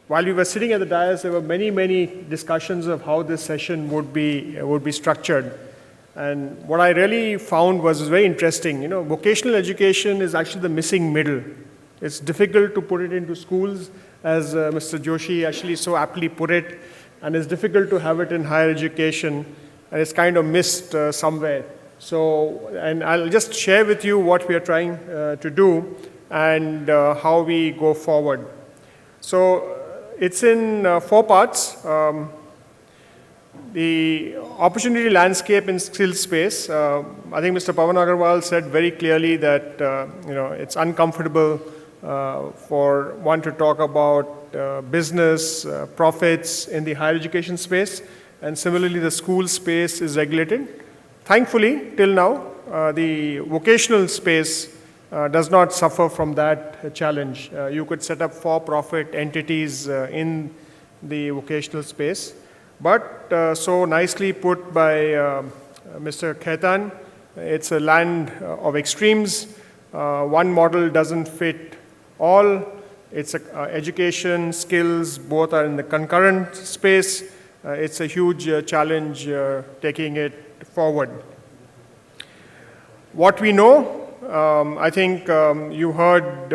while we were sitting at the dais, there were many, many discussions of how this session would be structured. And what I really found was very interesting. You know, vocational education is actually the missing middle. It's difficult to put it into schools, as Mr. Joshi actually so aptly put it, and it's difficult to have it in higher education, and it's kind of missed somewhere. So, and I'll just share with you what we are trying to do and how we go forward. So, it's in 4 parts. The opportunity landscape in skill space. I think Mr. Pawan Agarwal said very clearly that it's uncomfortable for one to talk about business, profits in the higher education space, and similarly the school space is regulated. Thankfully, till now, the vocational space does not suffer from that challenge. You could set up for-profit entities in the vocational space. But so nicely put by Mr. Khaitan, it's a land of extremes. One model doesn't fit all. It's education, skills, both are in the concurrent space. It's a huge challenge taking it forward. What we know, I think you heard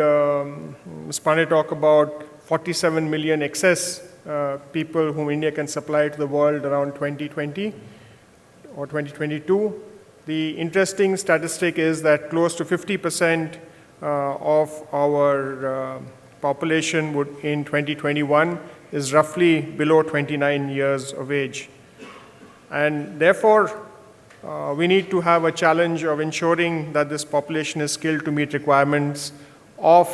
Ms. Pandey talk about 47 million excess people whom India can supply to the world around 2020 or 2022. The interesting statistic is that close to 50% of our population would in 2021 is roughly below 29 years of age. And therefore, we need to have a challenge of ensuring that this population is skilled to meet requirements of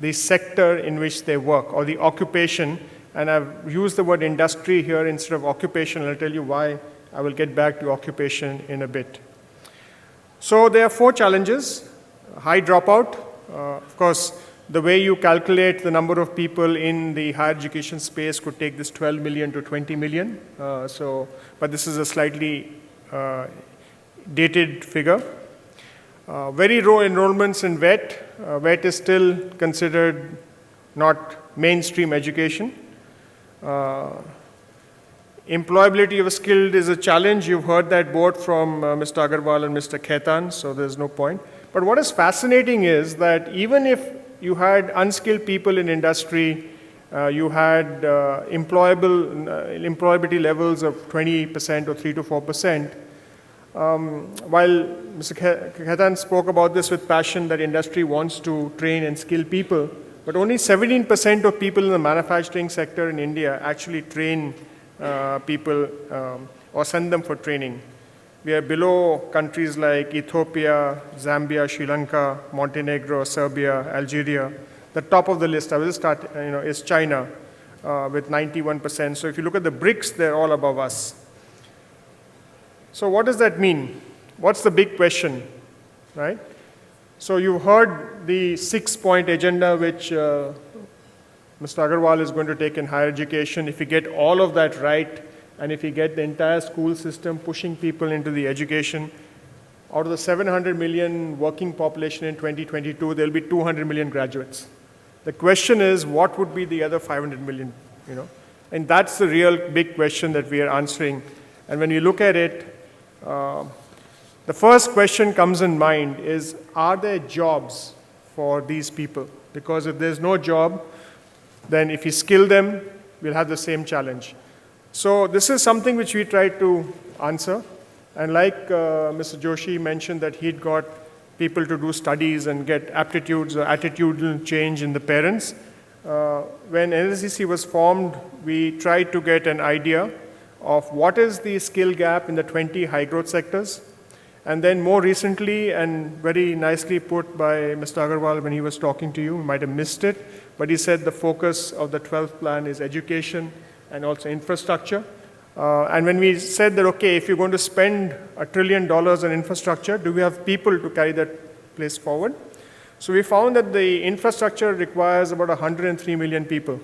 the sector in which they work or the occupation. And I've used the word industry here instead of occupation. I'll tell you why. I will get back to occupation in a bit. So there are 4 challenges. High dropout. Of course, the way you calculate the number of people in the higher education space could take this 12 million to 20 million. But this is a slightly dated figure. Very low enrollments in VET. VET is still considered not mainstream education. Employability of a skilled is a challenge. You've heard that both from Mr. Agarwal and Mr. Khaitan, so there's no point. But what is fascinating is that even if you had unskilled people in industry, you had employability levels of 20% or 3 to 4%. While Mr. Khaitan spoke about this with passion, that industry wants to train and skill people, but only 17% of people in the manufacturing sector in India actually train people or send them for training. We are below countries like Ethiopia, Zambia, Sri Lanka, Montenegro, Serbia, Algeria. The top of the list, I will start, is China with 91%. So if you look at the BRICS, they're all above us. So what does that mean? What's the big question, right? So you heard the 6-point agenda which Mr. Agarwal is going to take in higher education. If you get all of that right, and if you get the entire school system pushing people into the education, out of the 700 million working population in 2022, there'll be 200 million graduates. The question is, what would be the other 500 million, And that's the real big question that we are answering. And when you look at it, the first question comes in mind is, are there jobs for these people? Because if there's no job, then if you skill them, we'll have the same challenge. So this is something which we try to answer. And like Mr. Joshi mentioned that he'd got people to do studies and get aptitudes or attitudinal change in the parents. When NSCC was formed, we tried to get an idea of what is the skill gap in the 20 high growth sectors. And then more recently, and very nicely put by Mr. Agarwal when he was talking to you might have missed it, but he said the focus of the 12th plan is education and also infrastructure. And when we said that, okay, if you're going to spend $1 trillion on infrastructure, do we have people to carry that place forward? So we found that the infrastructure requires about 103 million people.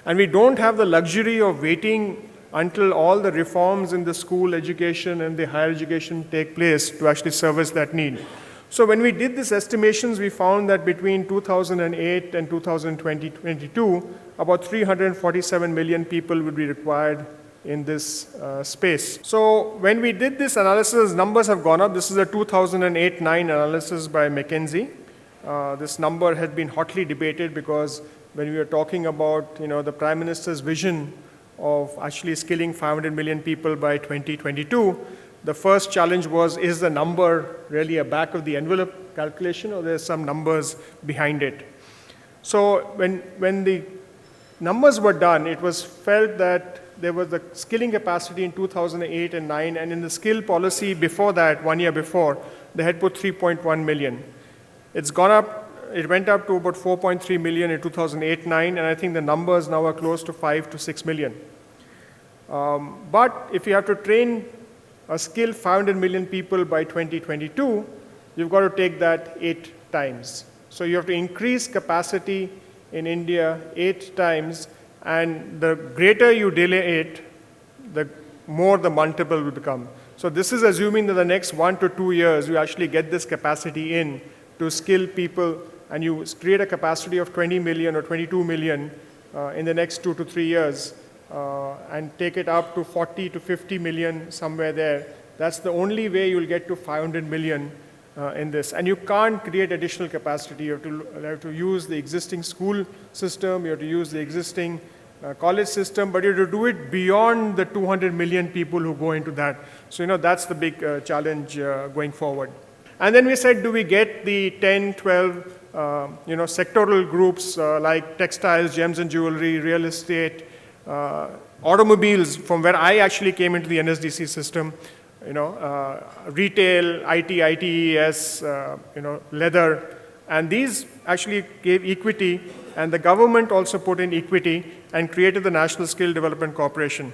And we don't have the luxury of waiting until all the reforms in the school education and the higher education take place to actually service that need. So when we did these estimations, we found that between 2008 and 2022, about 347 million people would be required in this space. So when we did this analysis, numbers have gone up. This is a 2008-9 analysis by McKinsey. This number had been hotly debated because when we were talking about the Prime Minister's vision of actually skilling 500 million people by 2022, the first challenge was, is the number really a back of the envelope calculation or there's some numbers behind it? So when the numbers were done, it was felt that there was the skilling capacity in 2008 and 9, and in the skill policy before that, 1 year before, they had put 3.1 million. It's gone up, it went up to about 4.3 million in 2008-9, and I think the numbers now are close to 5 to 6 million. But if you have to train or skill 500 million people by 2022, you've got to take that 8 times. So you have to increase capacity in India 8 times, and the greater you delay it, the more the multiple will become. So this is assuming that the next 1 to 2 years, you actually get this capacity in to skill people, and you create a capacity of 20 million or 22 million in the next 2 to 3 years, and take it up to 40 to 50 million, somewhere there. That's the only way you'll get to 500 million in this. And you can't create additional capacity. You have to use the existing school system, you have to use the existing college system, but you have to do it beyond the 200 million people who go into that. So that's the big challenge going forward. And then we said, do we get the 10, 12 sectoral groups like textiles, gems and jewelry, real estate, automobiles, from where I actually came into the NSDC system, retail, IT, ITES, leather, and these actually gave equity, and the government also put in equity and created the National Skill Development Corporation.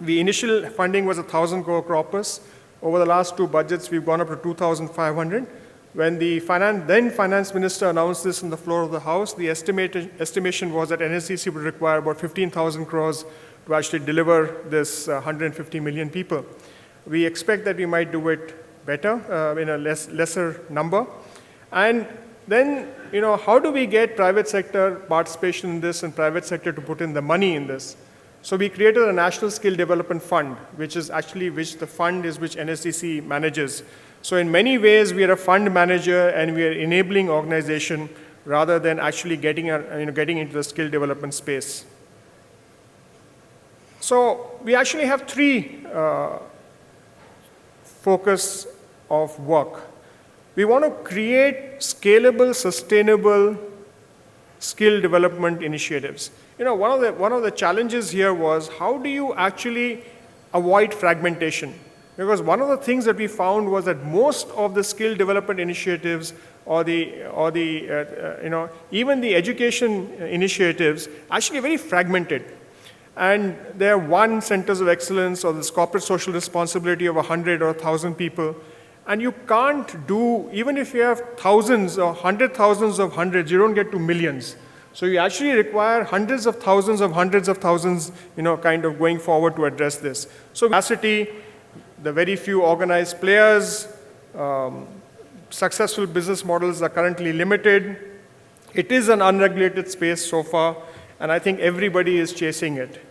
The initial funding was 1,000 crore corpus. Over the last 2 budgets, we've gone up to 2,500. When the then finance minister announced this on the floor of the House, the estimation was that NSDC would require about 15,000 crores to actually deliver this 150 million people. We expect that we might do it better in a lesser number. And then, how do we get private sector participation in this and private sector to put in the money in this? So we created a National Skill Development Fund, which the fund is which NSDC manages. So in many ways, we are a fund manager and we are enabling organization rather than actually getting into the skill development space. So we actually have 3 focus of work. We want to create scalable, sustainable skill development initiatives. One of the challenges here was, how do you actually avoid fragmentation? Because one of the things that we found was that most of the skill development initiatives even the education initiatives actually are very fragmented. And there are 1 centers of excellence or this corporate social responsibility of 100 or 1,000 people. And you can't do, even if you have thousands or 100,000s of hundreds, you don't get to millions. So you actually require hundreds of thousands, kind of going forward to address this. So capacity, the very few organized players, successful business models are currently limited. It is an unregulated space so far, and I think everybody is chasing it.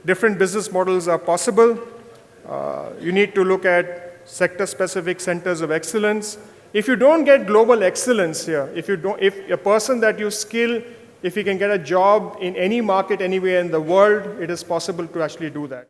Different business models are possible. You need to look at sector-specific centers of excellence. If you don't get global excellence here, if a person that you skill, if he can get a job in any market anywhere in the world, it is possible to actually do that.